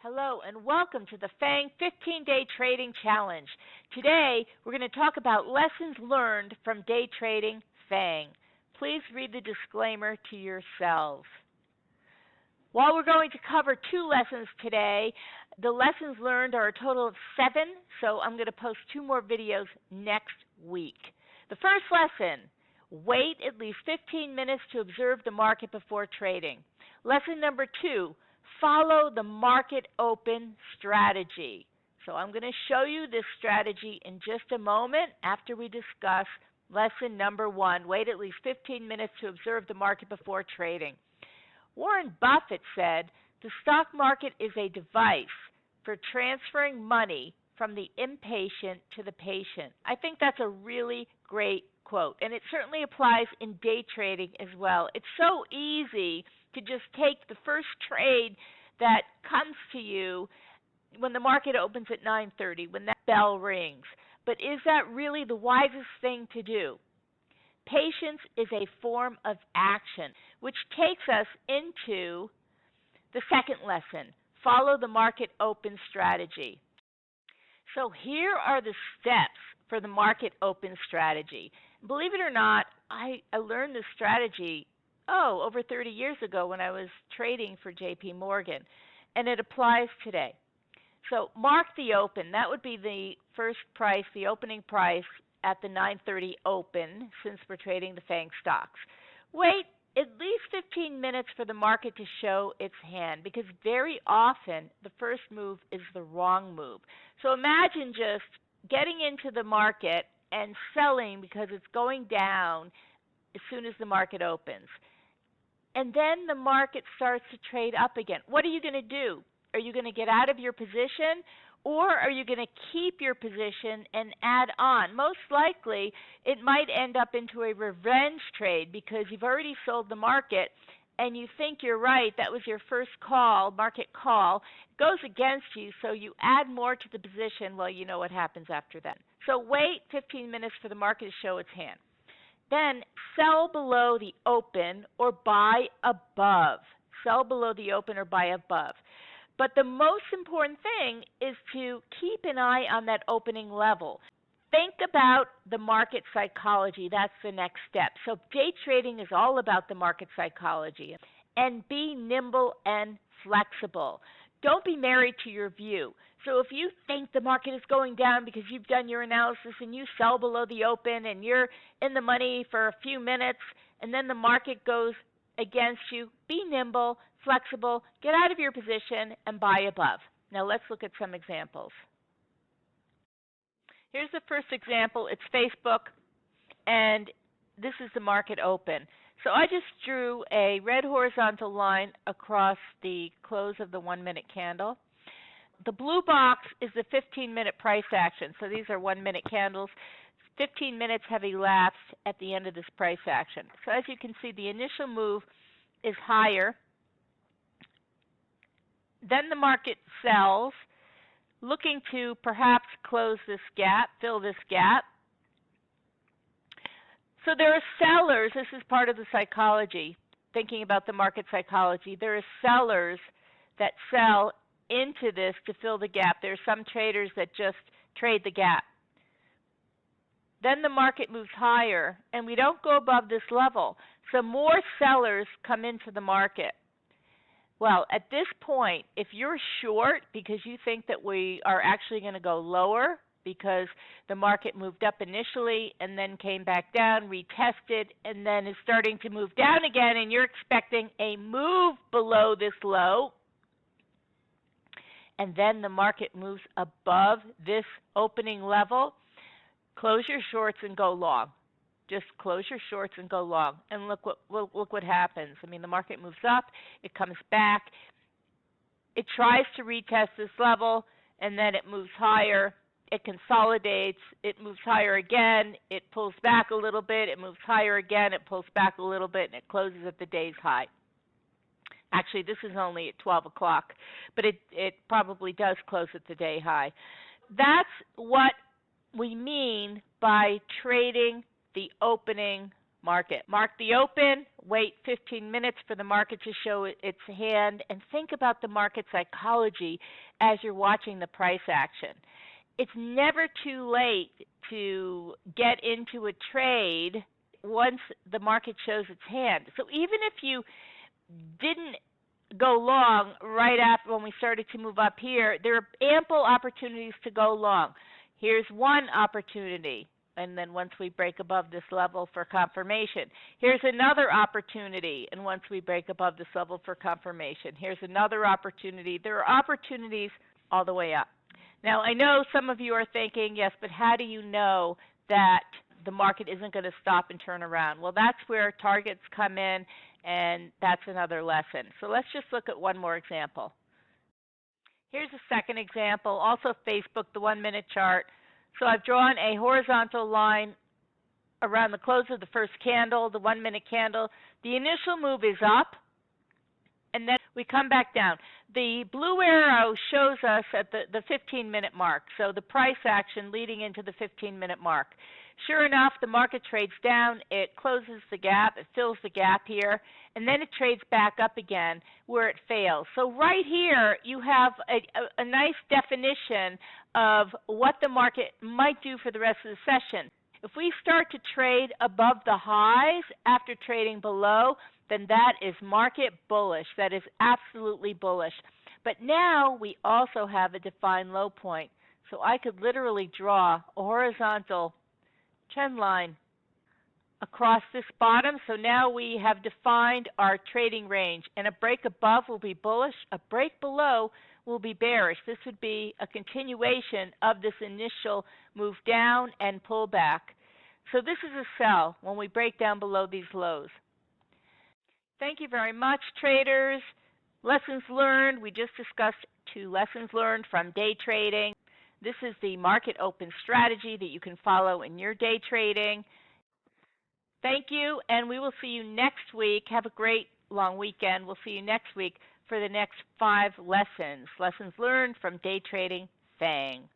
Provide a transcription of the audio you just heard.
Hello and welcome to the FAANG 15-Day Trading Challenge. Today, we're going to talk about lessons learned from day trading FAANG. Please read the disclaimer to yourselves. While we're going to cover 2 lessons today, the lessons learned are a total of 7, so I'm going to post 2 more videos next week. The first lesson, wait at least 15 minutes to observe the market before trading. Lesson number 2, follow the market open strategy. So I'm going to show you this strategy in just a moment after we discuss lesson number 1. Wait at least 15 minutes to observe the market before trading. Warren Buffett said, the stock market is a device for transferring money from the impatient to the patient. I think that's a really great quote, and it certainly applies in day trading as well. It's so easy to just take the first trade that comes to you when the market opens at 9:30, when that bell rings. But is that really the wisest thing to do? Patience is a form of action, which takes us into the second lesson, follow the market open strategy. So here are the steps for the market open strategy. Believe it or not, I learned this strategy over 30 years ago when I was trading for JP Morgan, and it applies today. So mark the open. That would be the first price, the opening price at the 9:30 open, since we're trading the FAANG stocks. Wait at least 15 minutes for the market to show its hand, because very often the first move is the wrong move. So imagine just getting into the market and selling because it's going down as soon as the market opens. And then the market starts to trade up again. What are you going to do? Are you going to get out of your position, or are you going to keep your position and add on? Most likely, it might end up into a revenge trade because you've already sold the market and you think you're right. That was your first call, market call. It goes against you, so you add more to the position. Well, you know what happens after that. So wait 15 minutes for the market to show its hand. Then sell below the open or buy above. Sell below the open or buy above. But the most important thing is to keep an eye on that opening level. Think about the market psychology. That's the next step. So day trading is all about the market psychology. And be nimble and flexible. Don't be married to your view. So if you think the market is going down because you've done your analysis and you sell below the open and you're in the money for a few minutes and then the market goes against you, be nimble, flexible, get out of your position and buy above. Now let's look at some examples. Here's the first example. It's Facebook, and this is the market open. So I just drew a red horizontal line across the close of the 1-minute candle. The blue box is the 15-minute price action. So these are 1-minute candles. 15 minutes have elapsed at the end of this price action. So as you can see, the initial move is higher. Then the market sells, looking to perhaps close this gap, fill this gap. So there are sellers. This is part of the psychology, thinking about the market psychology. There are sellers that sell into this to fill the gap. There are some traders that just trade the gap. Then the market moves higher, and we don't go above this level. So more sellers come into the market. Well, at this point, if you're short because you think that we are actually going to go lower because the market moved up initially and then came back down, retested, and then is starting to move down again, and you're expecting a move below this low, and then the market moves above this opening level, close your shorts and go long. Just close your shorts and go long. And look what happens. I mean, the market moves up, it comes back, it tries to retest this level, and then it moves higher, it consolidates, it moves higher again, it pulls back a little bit, it moves higher again, it pulls back a little bit, and it closes at the day's high. Actually, this is only at 12 o'clock, but it probably does close at the day high. That's what we mean by trading the opening market. Mark the open, wait 15 minutes for the market to show its hand, and think about the market psychology as you're watching the price action. It's never too late to get into a trade once the market shows its hand. So even if you didn't go long right after when we started to move up here, there are ample opportunities to go long. Here's one opportunity, and then once we break above this level for confirmation. Here's another opportunity, and once we break above this level for confirmation. Here's another opportunity. There are opportunities all the way up. Now, I know some of you are thinking, yes, but how do you know that the market isn't going to stop and turn around? Well, that's where targets come in, and that's another lesson. So let's just look at one more example. Here's a second example, also Facebook, the 1-minute chart. So I've drawn a horizontal line around the close of the first candle, the 1-minute candle. The initial move is up, and then we come back down. The blue arrow shows us at the 15-minute mark, so the price action leading into the 15-minute mark. Sure enough, the market trades down, it closes the gap, it fills the gap here, and then it trades back up again where it fails. So right here, you have a nice definition of what the market might do for the rest of the session. If we start to trade above the highs after trading below, then that is market bullish. That is absolutely bullish. But now we also have a defined low point. So I could literally draw a horizontal trend line across this bottom. So now we have defined our trading range, and a break above will be bullish, a break below will be bearish. This would be a continuation of this initial move down and pullback. So this is a sell when we break down below these lows. Thank you very much, traders. Lessons learned. We just discussed 2 lessons learned from day trading. This is the market open strategy that you can follow in your day trading. Thank you, and we will see you next week. Have a great long weekend. We'll see you next week for the next 5 lessons. Lessons learned from day trading FAANG.